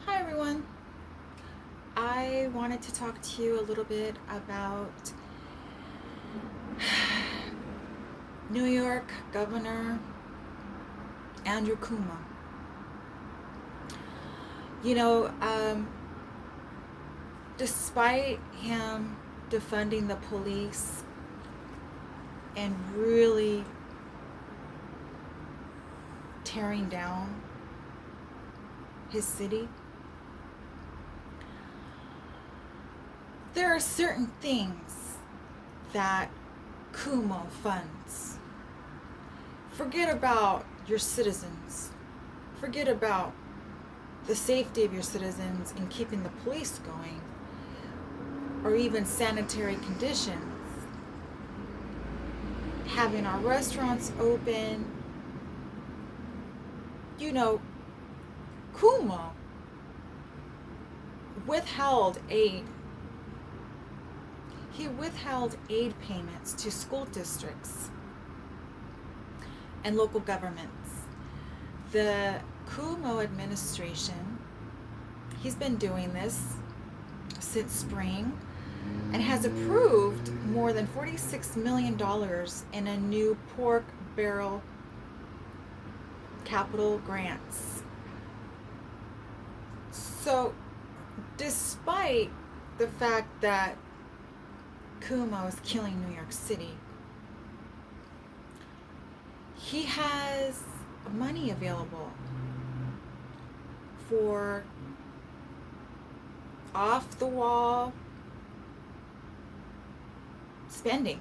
Hi everyone. I wanted to talk to you a little bit about New York Governor Andrew Cuomo. You know, despite him defunding the police and really tearing down his city, there are certain things that Cuomo funds. Forget about your citizens. Forget about the safety of your citizens and keeping the police going, or even sanitary conditions. Having our restaurants open. You know, Cuomo withheld aid. He withheld aid payments to school districts and local governments. The Cuomo administration, he's been doing this since spring and has approved more than $46 million in a new pork barrel capital grants. So, despite the fact that Cuomo is killing New York City, he has money available for off the wall spending.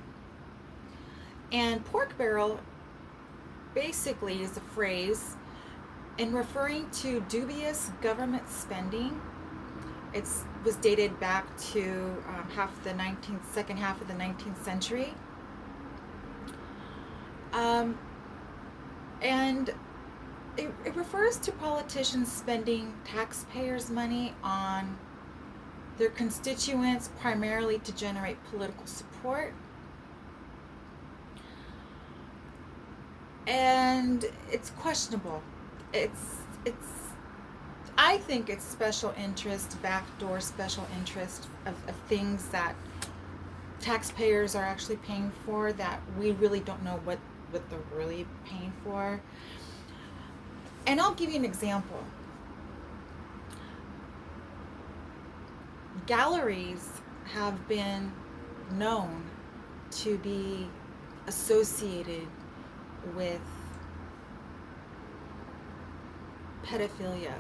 And pork barrel basically is a phrase in referring to dubious government spending. It was dated back to second half of the 19th century. And it refers to politicians spending taxpayers' money on their constituents primarily to generate political support. And it's questionable. It's I think it's special interest, backdoor special interest of things that taxpayers are actually paying for that we really don't know what they're really paying for. And I'll give you an example. Galleries have been known to be associated with pedophilia.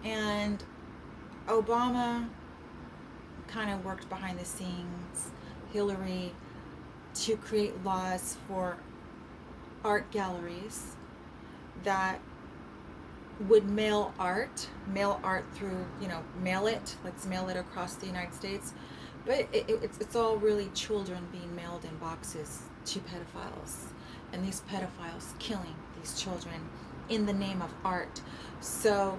And Obama kind of worked behind the scenes, Hillary, to create laws for art galleries that would mail art through, let's mail it across the United States. But it's all really children being mailed in boxes to pedophiles, and these pedophiles killing these children in the name of art. So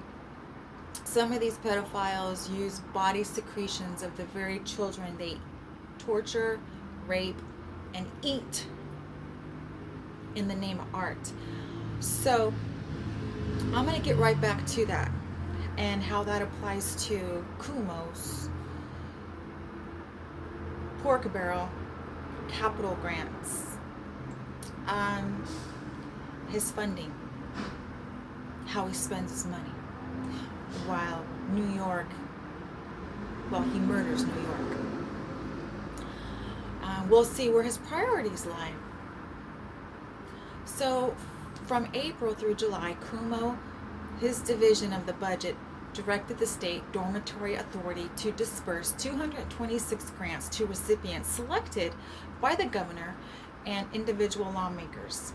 some of these pedophiles use body secretions of the very children they torture, rape, and eat in the name of art. So I'm going to get right back to that and how that applies to Cuomo's pork barrel capital grants. His funding, how he spends his money, while New York, he murders New York. We'll see where his priorities lie. So from April through July, Cuomo, his division of the budget, directed the state dormitory authority to disperse 226 grants to recipients selected by the governor and individual lawmakers.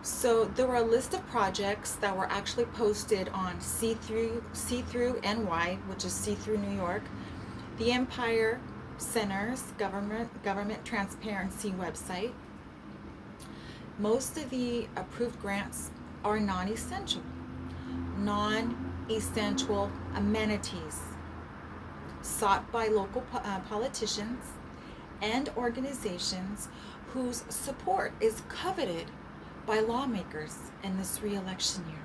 So there were a list of projects that were actually posted on See-Through NY, which is See-Through New York, the Empire Center's government transparency website. Most of the approved grants are non-essential amenities sought by local politicians and organizations whose support is coveted by lawmakers in this re-election year.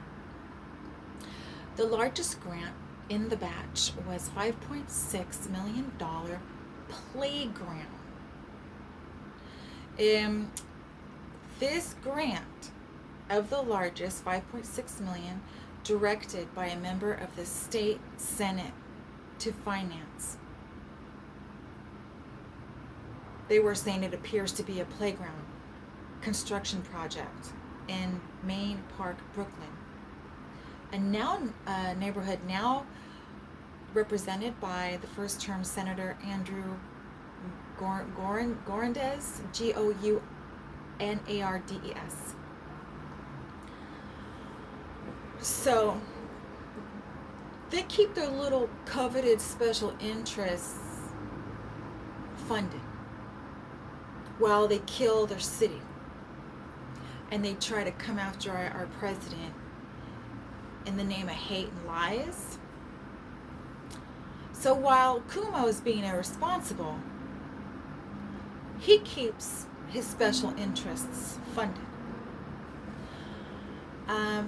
The largest grant in the batch was $5.6 million playground. This grant of the largest, $5.6 million, directed by a member of the state Senate to finance. They were saying it appears to be a playground construction project in Main Park, Brooklyn. A neighborhood now represented by the first-term Senator Andrew Gourandez, Gounardes. So they keep their little coveted special interests funded while they kill their city and they try to come after our president in the name of hate and lies. So while Cuomo is being irresponsible, he keeps his special interests funded.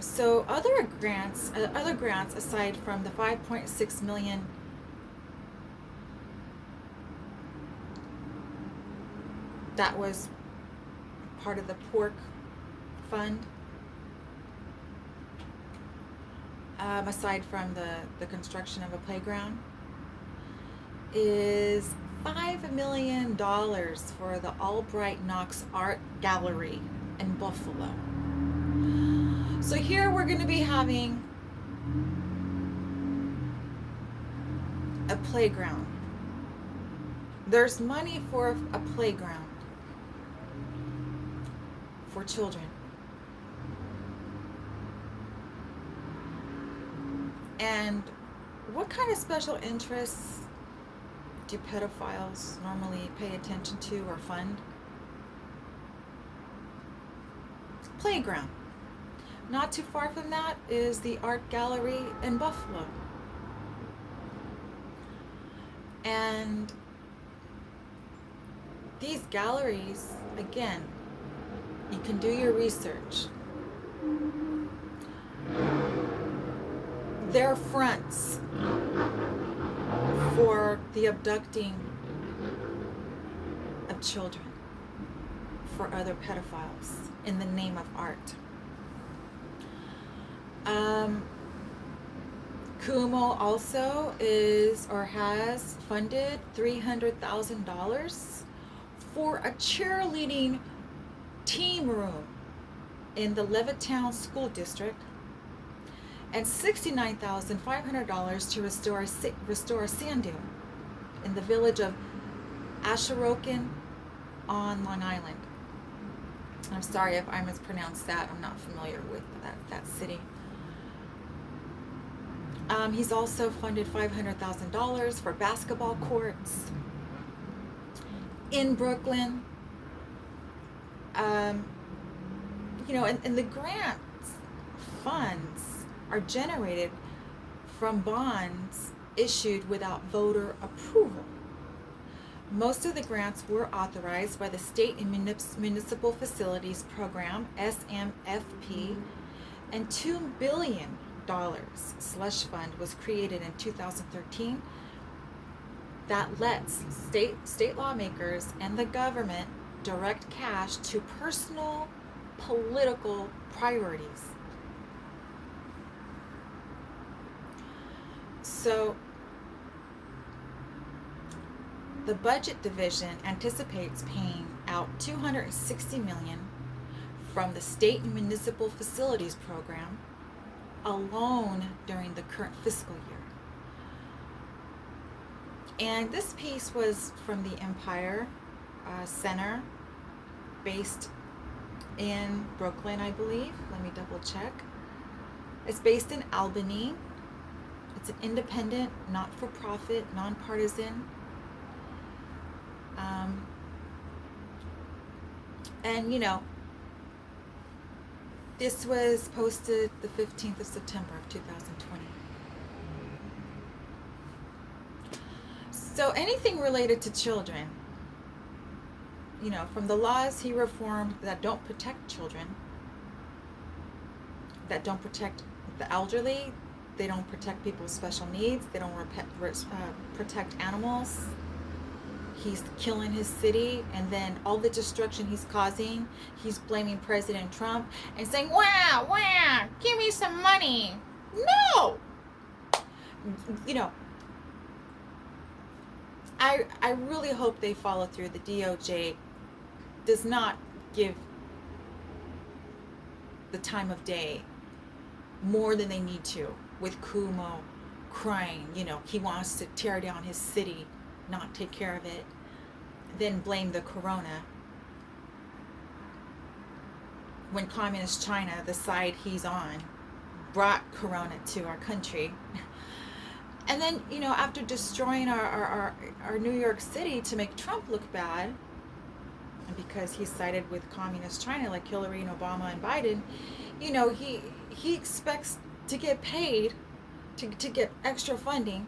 So other grants aside from the $5.6 million that was part of the pork fund, aside from the construction of a playground, is $5 million for the Albright Knox Art Gallery in Buffalo. So here we're going to be having a playground. There's money for a playground for children. And what kind of special interests do pedophiles normally pay attention to or fund? Playground. Not too far from that is the art gallery in Buffalo. And these galleries, again, you can do your research. They're fronts for the abducting of children for other pedophiles in the name of art. Cuomo also has funded $300,000 for a cheerleading team room in the Levittown School District and $69,500 to restore a sand dune in the village of Ashoroken on Long Island. I'm sorry if I mispronounced that. I'm not familiar with that city. He's also funded $500,000 for basketball courts in Brooklyn. And the grants funds are generated from bonds issued without voter approval. Most of the grants were authorized by the State and Municipal Facilities Program, SMFP, and $2 billion slush fund was created in 2013 that lets state lawmakers and the government direct cash to personal political priorities. So the budget division anticipates paying out $260 million from the State and Municipal Facilities Program alone during the current fiscal year. And this piece was from the Empire Center, based in Brooklyn, I believe. Let me double check. It's based in Albany. It's an independent, not-for-profit, nonpartisan. And this was posted the 15th of September of 2020. So anything related to children, from the laws he reformed that don't protect children that don't protect the elderly. They don't protect people with special needs. They don't protect animals. He's killing his city, and then all the destruction he's causing, he's blaming President Trump and saying, wow, wow, give me some money. No! You know, I really hope they follow through. The DOJ does not give the time of day more than they need to with Cuomo crying. You know, he wants to tear down his city, not take care of it, then blame the corona. When communist China, the side he's on, brought corona to our country. And then, you know, after destroying our New York City to make Trump look bad, and because he sided with communist China like Hillary and Obama and Biden, you know, he expects to get paid, to get extra funding,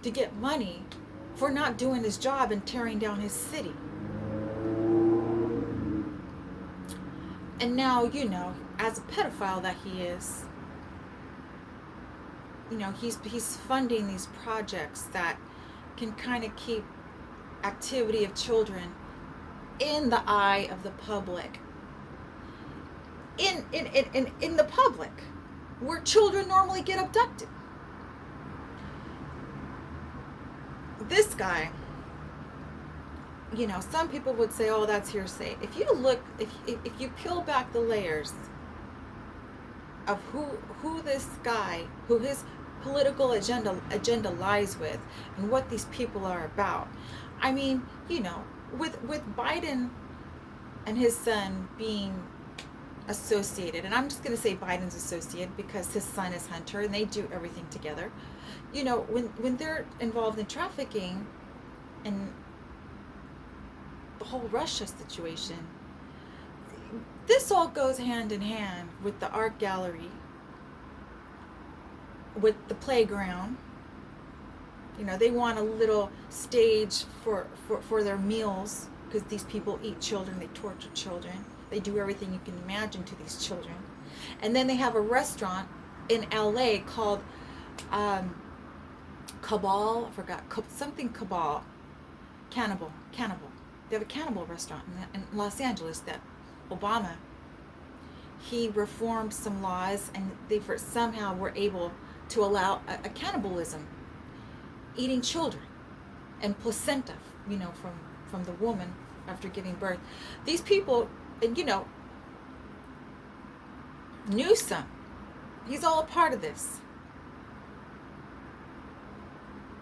to get money for not doing his job and tearing down his city. And now, you know, as a pedophile that he is, you know, he's funding these projects that can kind of keep activity of children in the eye of the public. In the public, where children normally get abducted. This guy, you know, some people would say, oh, that's hearsay. If you look, if you peel back the layers of who this guy, who his political agenda lies with, and what these people are about. I mean, you know, with Biden and his son being associated, and I'm just going to say Biden's associate because his son is Hunter and they do everything together. You know, when they're involved in trafficking and the whole Russia situation, this all goes hand in hand with the art gallery, with the playground. You know, they want a little stage for their meals because these people eat children, they torture children, they do everything you can imagine to these children. And then they have a restaurant in LA called Cabal, I forgot, something Cabal, Cannibal. They have a cannibal restaurant in Los Angeles that Obama, he reformed some laws, and they somehow were able to allow a cannibalism, eating children and placenta, you know, from the woman after giving birth. These people, and you know, Newsom, he's all a part of this.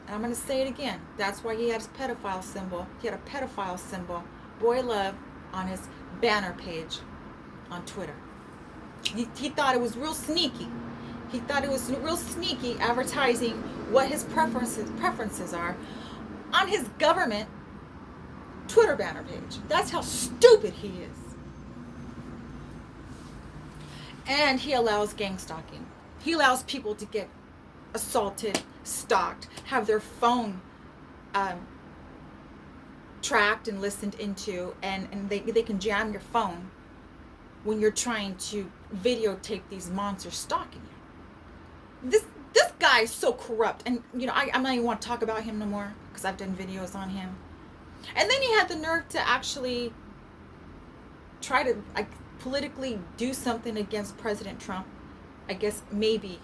And I'm going to say it again. That's why he had his pedophile symbol. He had a pedophile symbol, boy love, on his banner page on Twitter. He thought it was real sneaky. He thought it was real sneaky advertising what his preferences are on his government Twitter banner page. That's how stupid he is. And he allows gang stalking. He allows people to get assaulted, stalked, have their phone tracked and listened into, and they can jam your phone when you're trying to videotape these monsters stalking you. This guy is so corrupt, and you know, I'm not even want to talk about him no more because I've done videos on him. And then he had the nerve to actually try to politically do something against President Trump. I guess maybe,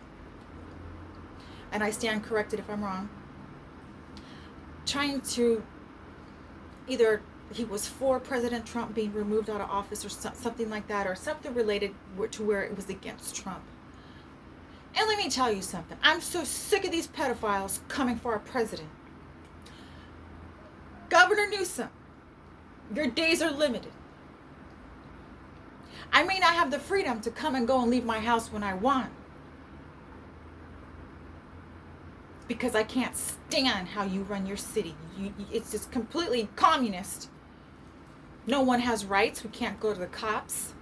and I stand corrected if I'm wrong, trying to either he was for President Trump being removed out of office or something like that, or something related to where it was against Trump. And let me tell you something. I'm so sick of these pedophiles coming for our president. Governor Newsom, your days are limited. I may not have the freedom to come and go and leave my house when I want, because I can't stand how you run your city. It's just completely communist. No one has rights. We can't go to the cops.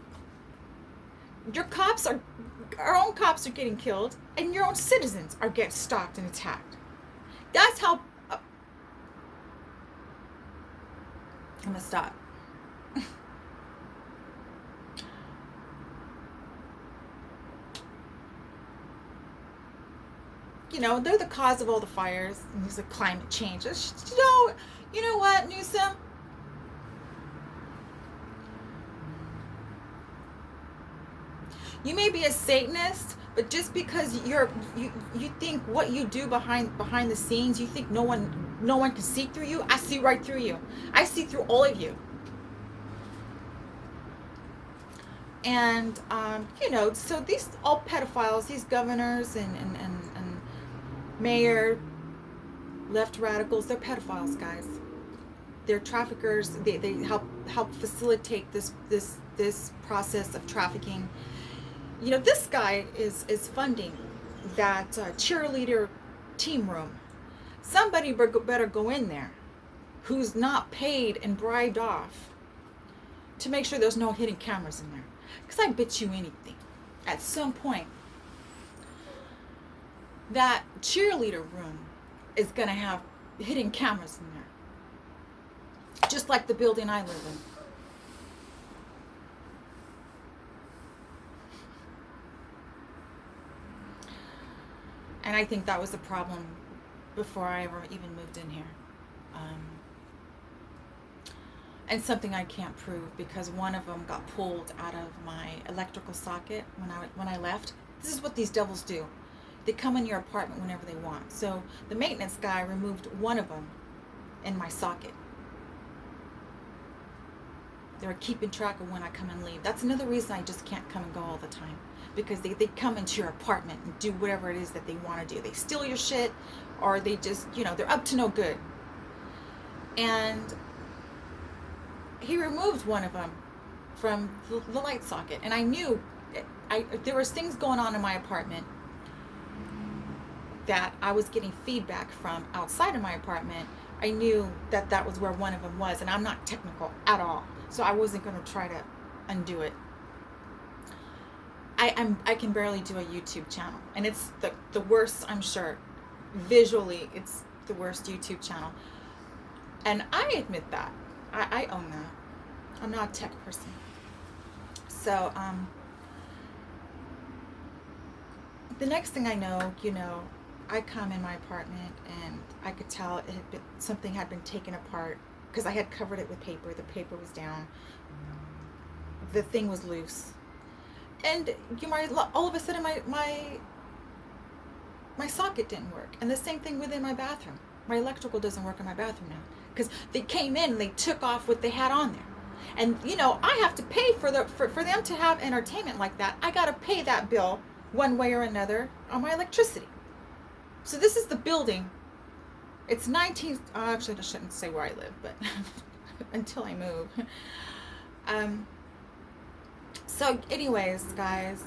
Our own cops are getting killed, and your own citizens are getting stalked and attacked. That's how... I'm going to stop. they're the cause of all the fires and there's a climate change. You know what, Newsom? You may be a Satanist, but just because you think what you do behind the scenes, you think no one can see through you. I see right through you. I see through all of you. And so these all pedophiles, these governors and mayor, left radicals, they're pedophiles, guys. They're traffickers. They help facilitate this process of trafficking. This guy is funding that cheerleader team room. Somebody better go in there who's not paid and bribed off to make sure there's no hidden cameras in there. Because I bet you anything, at some point, that cheerleader room is going to have hidden cameras in there. Just like the building I live in. And I think that was a problem before I ever even moved in here. And something I can't prove because one of them got pulled out of my electrical socket when I left. This is what these devils do. They come in your apartment whenever they want. So the maintenance guy removed one of them in my socket. They were keeping track of when I come and leave. That's another reason I just can't come and go all the time. Because they come into your apartment and do whatever it is that they want to do. They steal your shit, or they just, they're up to no good. And he removed one of them from the light socket. And I knew there was things going on in my apartment that I was getting feedback from outside of my apartment. I knew that was where one of them was. And I'm not technical at all. So I wasn't going to try to undo it. I can barely do a YouTube channel, and it's the worst, I'm sure. Visually, it's the worst YouTube channel, and I admit that. I own that. I'm not a tech person. So the next thing I know, I come in my apartment and I could tell something had been taken apart because I had covered it with paper. The paper was down. The thing was loose. And all of a sudden my socket didn't work. And the same thing within my bathroom. My electrical doesn't work in my bathroom now. Because they came in and they took off what they had on there. And I have to pay for them to have entertainment like that. I gotta pay that bill one way or another on my electricity. So this is the building. It's 19, actually I shouldn't say where I live, but until I move. So anyways, guys,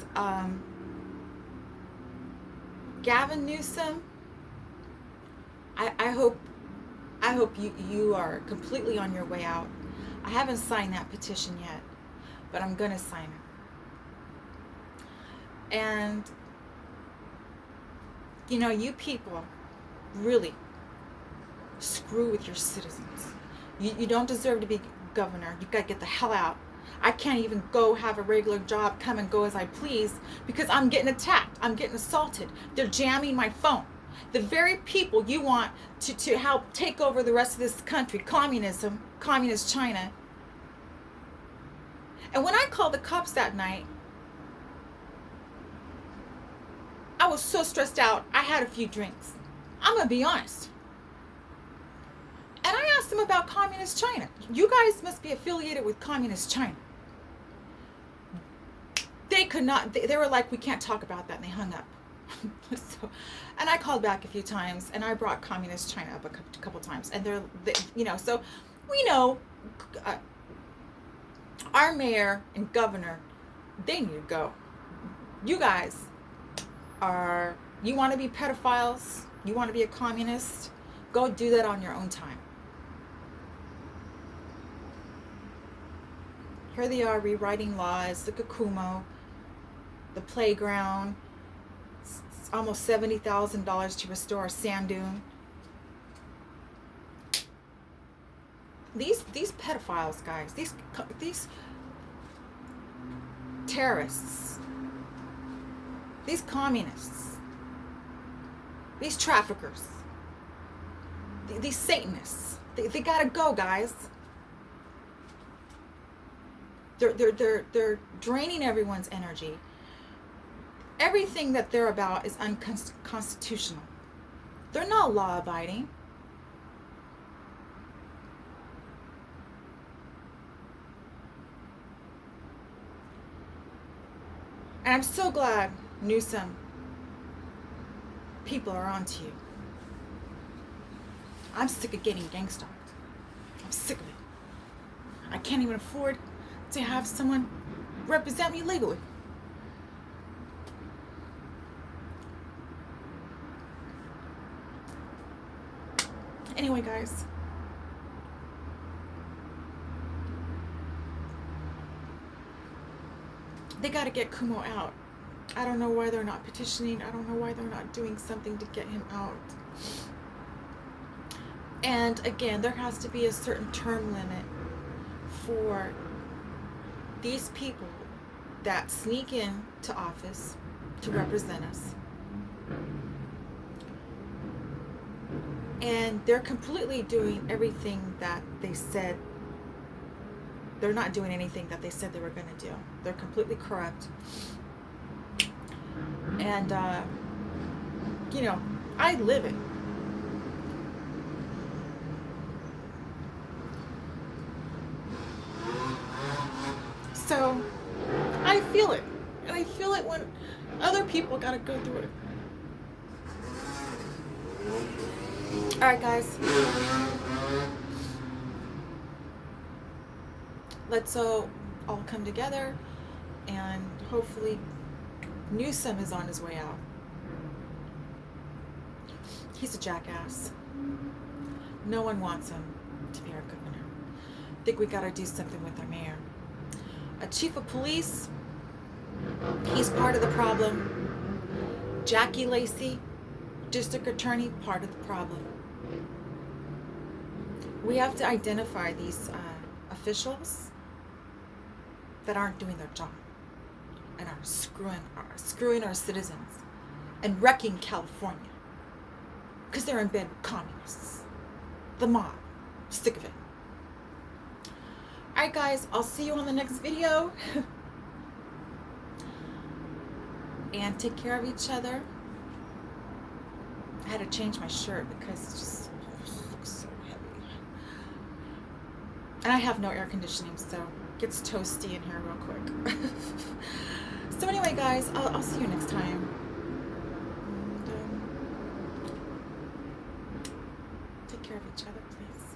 Gavin Newsom, I hope you are completely on your way out. I haven't signed that petition yet, but I'm gonna sign it. And you people really screw with your citizens. You don't deserve to be governor. You gotta get the hell out. I can't even go have a regular job, come and go as I please, because I'm getting attacked. I'm getting assaulted. They're jamming my phone. The very people you want to help take over the rest of this country, communism, communist China. And when I called the cops that night, I was so stressed out, I had a few drinks. I'm going to be honest. And I asked them about communist China. You guys must be affiliated with communist China. They could not, they were like, we can't talk about that, and they hung up. And I called back a few times, and I brought communist China up a couple times, and so we know our mayor and governor, they need to go. You guys you want to be pedophiles, you want to be a communist, go do that on your own time. Here they are rewriting laws. Look at Cuomo, the playground. It's almost $70,000 to restore a sand dune. These pedophiles, guys, these terrorists, these communists, these traffickers, these Satanists, they gotta go, guys. They're draining everyone's energy. Everything that they're about is unconstitutional. They're not law abiding. And I'm so glad, Newsom, people are onto you. I'm sick of getting gangstarred. I'm sick of it. I can't even afford to have someone represent me legally. Anyway, guys, they got to get Cuomo out. I don't know why they're not petitioning. I don't know why they're not doing something to get him out. And again, there has to be a certain term limit for these people that sneak in to office to represent us. And they're completely doing everything that they said. They're not doing anything that they said they were going to do. They're completely corrupt. And, you know, I live it. So, I feel it. And I feel it when other people got to go through it. Alright, guys. Let's all come together, and hopefully Newsom is on his way out. He's a jackass. No one wants him to be our governor. I think we gotta do something with our mayor. A chief of police, he's part of the problem. Jackie Lacey, district attorney, part of the problem. We have to identify these officials that aren't doing their job and are screwing our citizens and wrecking California because they're in bed with communists. The mob. Sick of it. Alright, guys, I'll see you on the next video. And take care of each other. I had to change my shirt because it just looks so heavy. And I have no air conditioning, so it gets toasty in here real quick. So anyway, guys, I'll see you next time. And, take care of each other, please.